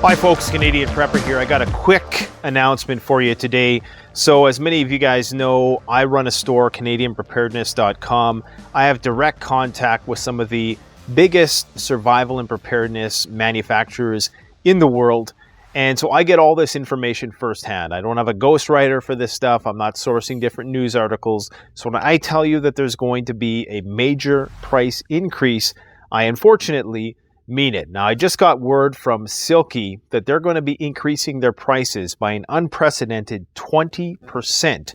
Hi folks, Canadian Prepper here. I got a quick announcement for you today. So as many of you guys know, I run a store, CanadianPreparedness.com. I have direct contact with some of the biggest survival and preparedness manufacturers in the world. And so I get all this information firsthand. I don't have a ghostwriter for this stuff. I'm not sourcing different news articles. So when I tell you that there's going to be a major price increase, I unfortunately mean it. Now, I just got word from Silky that they're going to be increasing their prices by an unprecedented 20%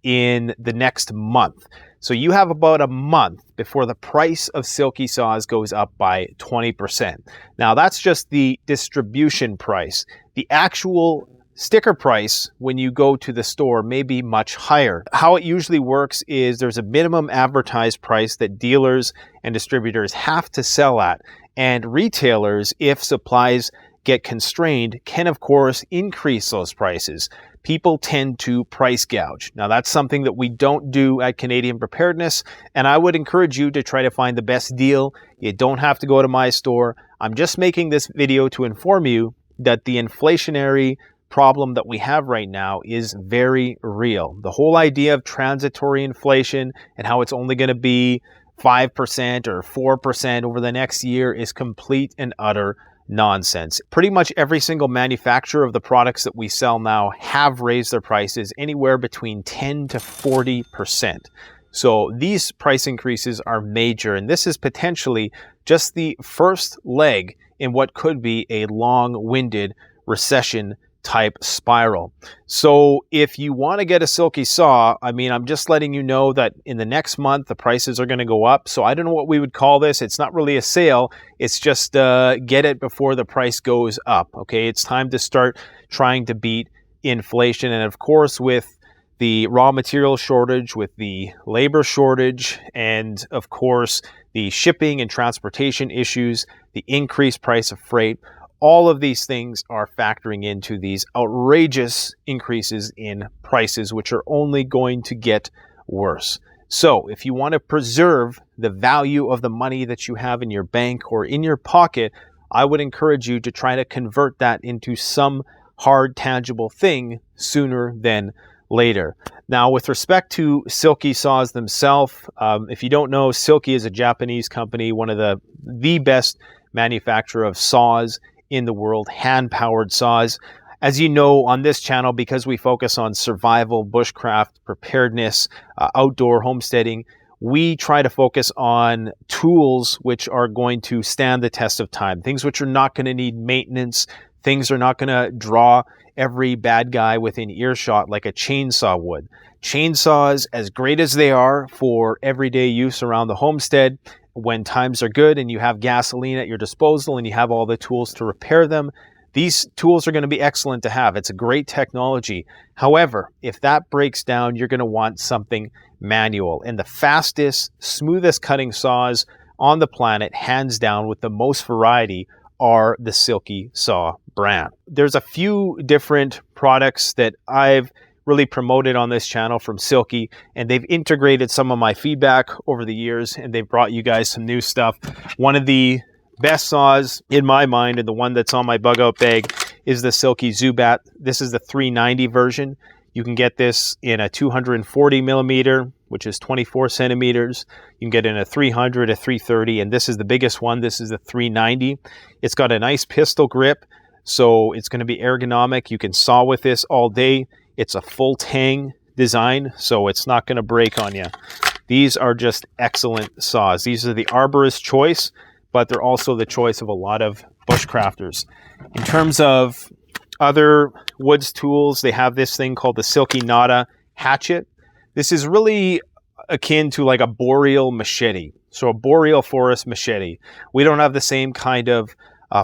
in the next month. So you have about a month before the price of Silky Saws goes up by 20%. Now, that's just the distribution price. The actual sticker price when you go to the store may be much higher. How it usually works is there's a minimum advertised price that dealers and distributors have to sell at. And retailers, if supplies get constrained, can of course increase those prices. People tend to price gouge. Now that's something that we don't do at Canadian Preparedness, and I would encourage you to try to find the best deal. You don't have to go to my store. I'm just making this video to inform you that the inflationary problem that we have right now is very real. The whole idea of transitory inflation and how it's only going to be 5% or 4% over the next year is complete and utter nonsense. Pretty much every single manufacturer of the products that we sell now have raised their prices anywhere between 10 to 40%. So these price increases are major, and this is potentially just the first leg in what could be a long-winded recession type spiral. So if you want to get a Silky Saw, I'm just letting you know that in the next month the prices are going to go up. So I don't know what we would call this. It's not really a sale. It's just get it before the price goes up. Okay, it's time to start trying to beat inflation. And of course, with the raw material shortage, with the labor shortage, and of course the shipping and transportation issues, the increased price of freight, all of these things are factoring into these outrageous increases in prices, which are only going to get worse. So if you want to preserve the value of the money that you have in your bank or in your pocket, I would encourage you to try to convert that into some hard, tangible thing sooner than later. Now, with respect to Silky Saws themselves, if you don't know, Silky is a Japanese company, one of the best manufacturer of saws in the world, hand-powered saws. As you know, on this channel, because we focus on survival, bushcraft, preparedness, outdoor homesteading, we try to focus on tools which are going to stand the test of time, things which are not going to need maintenance, things are not going to draw every bad guy within earshot like a chainsaw would. Chainsaws, as great as they are for everyday use around the homestead, when times are good and you have gasoline at your disposal and you have all the tools to repair them, these tools are going to be excellent to have. It's a great technology. However, if that breaks down, you're going to want something manual. And the fastest, smoothest cutting saws on the planet, hands down, with the most variety, are the Silky Saw brand. There's a few different products that I've really promoted on this channel from Silky, and they've integrated some of my feedback over the years, and they've brought you guys some new stuff. One of the best saws in my mind, and the one that's on my bug out bag, is the Silky Zubat. This is the 390 version. You can get this in a 240 millimeter, which is 24 centimeters. You can get it in a 300, a 330, and this is the biggest one. This is the 390. It's got a nice pistol grip, so it's going to be ergonomic. You can saw with this all day. It's a full tang design, so it's not going to break on you. These are just excellent saws. These are the arborist choice, but they're also the choice of a lot of bushcrafters. In terms of other woods tools, they have this thing called the Silky Nada hatchet. This is really akin to like a boreal machete. So a boreal forest machete. We don't have the same kind of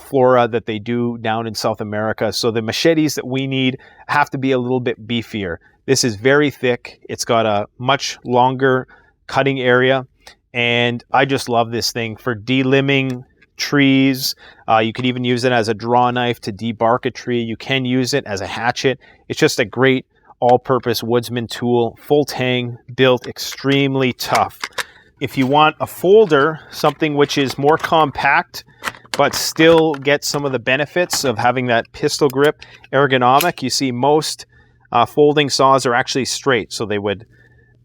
flora that they do down in South America. So the machetes that we need have to be a little bit beefier. This is very thick. It's got a much longer cutting area. And I just love this thing for delimbing trees. You could even use it as a draw knife to debark a tree. You can use it as a hatchet. It's just a great all-purpose woodsman tool, full tang, built extremely tough. If you want a folder, something which is more compact, but still get some of the benefits of having that pistol grip ergonomic. You see most folding saws are actually straight, so they would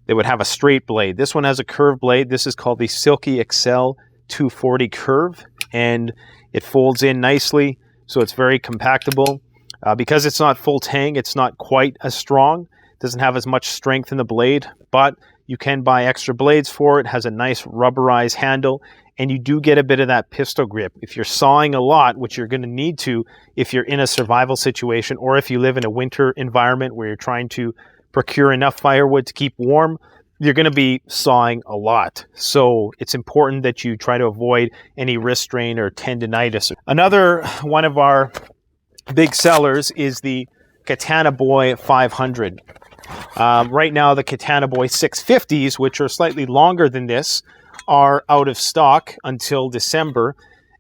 have a straight blade. This one has a curved blade. This is called the Silky Excel 240 curve, and it folds in nicely, so it's very compactable. Because it's not full tang, it's not quite as strong. It doesn't have as much strength in the blade, but you can buy extra blades for it. It has a nice rubberized handle, and you do get a bit of that pistol grip. If you're sawing a lot, which you're going to need to if you're in a survival situation, or if you live in a winter environment where you're trying to procure enough firewood to keep warm, you're going to be sawing a lot. So it's important that you try to avoid any wrist strain or tendinitis. Another one of our big sellers is the Katana Boy 500. Right now, the Katana Boy 650s, which are slightly longer than this, are out of stock until December.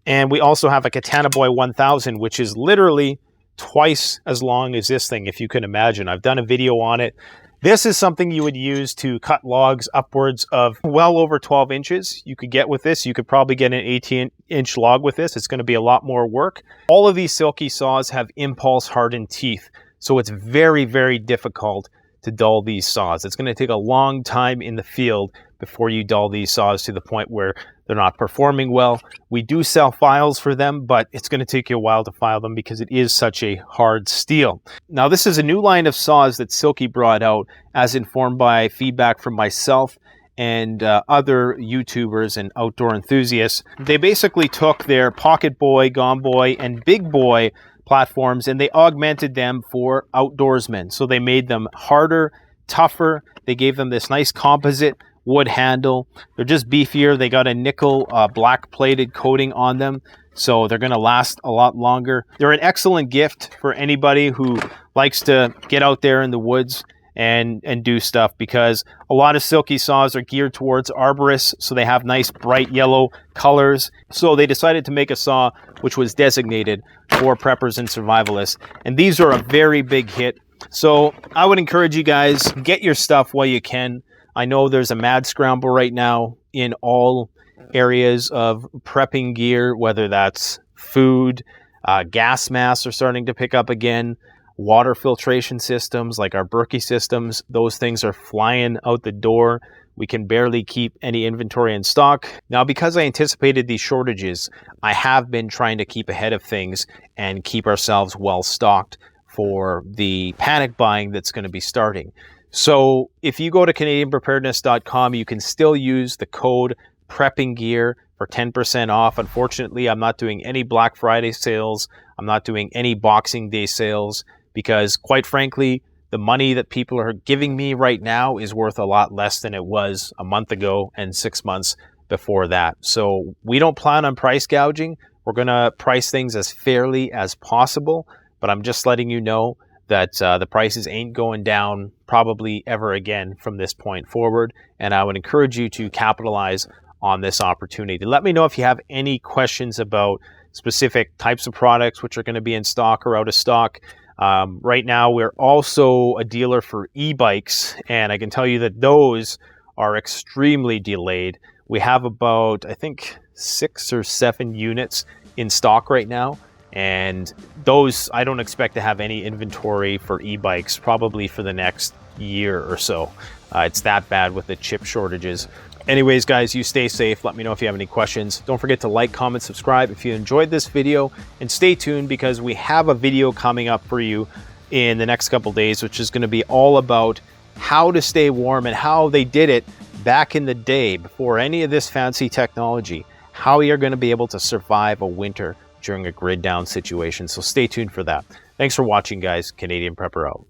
And we also have a Katana Boy 1000, which is literally twice as long as this thing, if you can imagine. I've done a video on it. This is something you would use to cut logs upwards of well over 12 inches. You could get with this. You could probably get an 18-inch log with this. It's going to be a lot more work. All of these Silky saws have impulse hardened teeth, so it's very, very difficult to dull these saws. It's going to take a long time in the field before you dull these saws to the point where they're not performing well. We do sell files for them, but it's going to take you a while to file them because it is such a hard steel. Now, this is a new line of saws that Silky brought out, as informed by feedback from myself and other YouTubers and outdoor enthusiasts. They basically took their Pocket Boy, Gone Boy, and Big Boy platforms and they augmented them for outdoorsmen. So they made them harder, tougher. They gave them this nice composite wood handle. They're just beefier. They got a nickel black plated coating on them, so they're going to last a lot longer. They're an excellent gift for anybody who likes to get out there in the woods and do stuff, because a lot of Silky saws are geared towards arborists, so they have nice bright yellow colors. So they decided to make a saw which was designated for preppers and survivalists, and these are a very big hit. So I would encourage you guys, get your stuff while you can. I know there's a mad scramble right now in all areas of prepping gear, whether that's food, gas masks are starting to pick up again, water filtration systems like our Berkey systems, those things are flying out the door. We can barely keep any inventory in stock. Now, because I anticipated these shortages, I have been trying to keep ahead of things and keep ourselves well stocked for the panic buying that's going to be starting. So if you go to CanadianPreparedness.com, you can still use the code PreppingGear for 10% off. Unfortunately, I'm not doing any Black Friday sales. I'm not doing any Boxing Day sales because, quite frankly, the money that people are giving me right now is worth a lot less than it was a month ago and 6 months before that. So we don't plan on price gouging. We're going to price things as fairly as possible, but I'm just letting you know that the prices ain't going down probably ever again from this point forward. And I would encourage you to capitalize on this opportunity. Let me know if you have any questions about specific types of products which are going to be in stock or out of stock. Right now, we're also a dealer for e-bikes, and I can tell you that those are extremely delayed. We have about, I think, 6 or 7 units in stock right now. And those, I don't expect to have any inventory for e-bikes probably for the next year or so. It's that bad with the chip shortages. Anyways, guys, you stay safe. Let me know if you have any questions. Don't forget to like, comment, subscribe if you enjoyed this video, and stay tuned because we have a video coming up for you in the next couple days, which is going to be all about how to stay warm and how they did it back in the day before any of this fancy technology, how you're going to be able to survive a winter during a grid down situation. So stay tuned for that. Thanks for watching, guys. Canadian Prepper out.